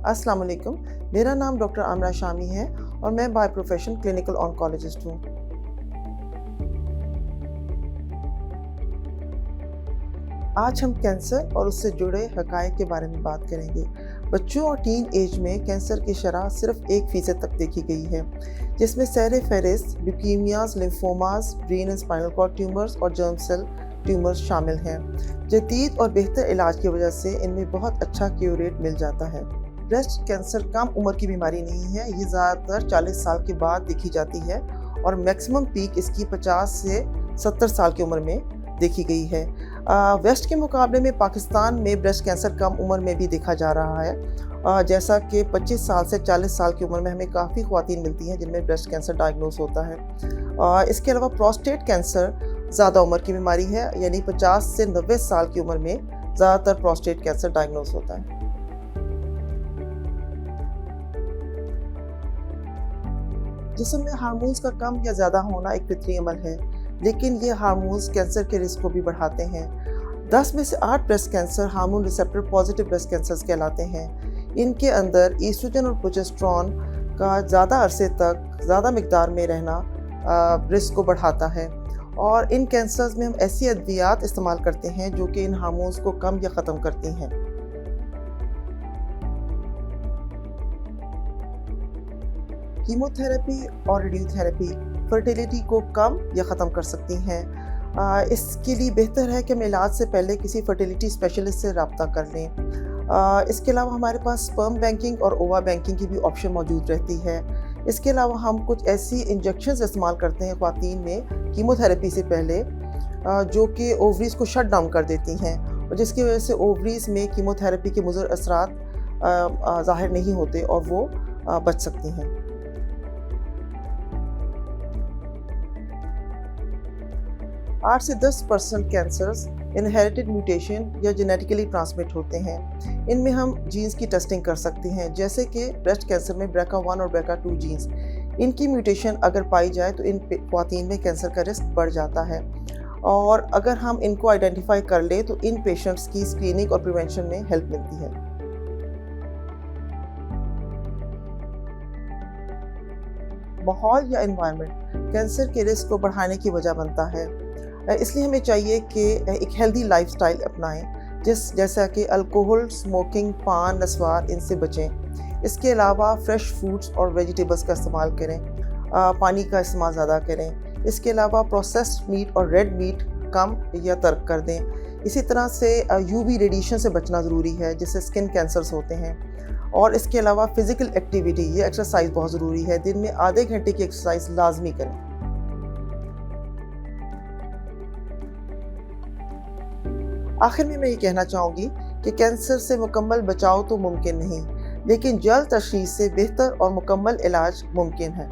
अस्सलाम वालेकुम। मेरा नाम डॉक्टर आमरा शामी है और मैं बाय प्रोफेशन क्लिनिकल ऑन्कोलॉजिस्ट हूँ। आज हम कैंसर और उससे जुड़े हक़ाइक़ के बारे में बात करेंगे। बच्चों और टीन एज में कैंसर की शरह सिर्फ 1% तक देखी गई है, जिसमें सर-ए-फ़हरिस्त leukemias, lymphomas, brain and spinal cord tumours और जर्म सेल ट्यूमर्स शामिल हैं। जदीद और बेहतर इलाज की वजह से इनमें बहुत अच्छा क्योर रेट मिल जाता है। ब्रेस्ट कैंसर कम उम्र की बीमारी नहीं है, ये ज़्यादातर 40 साल के बाद देखी जाती है और मैक्सिमम पीक इसकी 50 से 70 साल की उम्र में देखी गई है। वेस्ट के मुकाबले में पाकिस्तान में ब्रेस्ट कैंसर कम उम्र में भी देखा जा रहा है, जैसा कि 25 साल से 40 साल की उम्र में हमें काफ़ी ख़वातीन मिलती हैं जिनमें ब्रेस्ट कैंसर डायग्नोस होता है। इसके अलावा प्रोस्टेट कैंसर ज़्यादा उम्र की बीमारी है, यानी 50 से 90 साल की उम्र में ज़्यादातर प्रोस्टेट कैंसर डायग्नोस होता है। जिस्म में हार्मोन्स का कम या ज़्यादा होना एक फितरी अमल है, लेकिन ये हार्मोन्स कैंसर के रिस्क को भी बढ़ाते हैं। 10 में से 8 breast cancer hormone receptor positive breast cancers कहलाते हैं। इनके अंदर ईस्ट्रोजन और प्रोजेस्टेरोन का ज़्यादा अरसे तक ज़्यादा मिकदार में रहना रिस्क को बढ़ाता है और इन कैंसर्स में हम ऐसी अद्वियात इस्तेमाल करते हैं जो कि इन हार्मोन्स को कम या ख़त्म करती हैं। कीमोथेरेपी और रेडियोथेरेपी फर्टिलिटी को कम या ख़त्म कर सकती हैं। इसके लिए बेहतर है कि हम इलाज से पहले किसी फर्टिलिटी स्पेशलिस्ट से रब्ता कर लें। इसके अलावा हमारे पास स्पर्म बैंकिंग और ओवा बैंकिंग की भी ऑप्शन मौजूद रहती है। इसके अलावा हम कुछ ऐसी इंजेक्शंस इस्तेमाल करते हैं ख़वातीन में कीमोथेरेपी से पहले, जो कि ओवरीज़ को शट डाउन कर देती हैं और जिसकी वजह से ओवरीज़ में कीमोथेरेपी के मुज़र असरात ज़ाहिर नहीं होते और वो बच सकती हैं। 8 से 10% कैंसर्स इनहेरिटेड म्यूटेशन या जेनेटिकली ट्रांसमिट होते हैं। इनमें हम जीन्स की टेस्टिंग कर सकते हैं, जैसे कि ब्रेस्ट कैंसर में BRCA1 और BRCA2 जीन्स। इनकी म्यूटेशन अगर पाई जाए तो इन ख़वातीन में कैंसर का रिस्क बढ़ जाता है और अगर हम इनको आइडेंटिफाई कर लें तो इन पेशेंट्स की स्क्रीनिंग और प्रिवेंशन में हेल्प मिलती है। माहौल या एनवायरनमेंट कैंसर के रिस्क को बढ़ाने की वजह बनता है, इसलिए हमें चाहिए कि एक हेल्दी लाइफस्टाइल अपनाएं, जैसा कि अल्कोहल, स्मोकिंग, पान, नस्वार, इनसे बचें। इसके अलावा फ्रेश फ्रूट्स और वेजिटेबल्स का इस्तेमाल करें, पानी का इस्तेमाल ज़्यादा करें। इसके अलावा प्रोसेस्ड मीट और रेड मीट कम या तर्क कर दें। इसी तरह से यूवी रेडिएशन से बचना ज़रूरी है, जिससे स्किन कैंसर्स होते हैं। और इसके अलावा फ़िज़िकल एक्टिविटी, ये एक्सरसाइज बहुत ज़रूरी है। दिन में आधे घंटे की एक्सरसाइज लाजमी करें। आखिर में मैं ये कहना चाहूँगी कि कैंसर से मुकम्मल बचाव तो मुमकिन नहीं, लेकिन जल्द तशख़ीस से बेहतर और मुकम्मल इलाज मुमकिन है।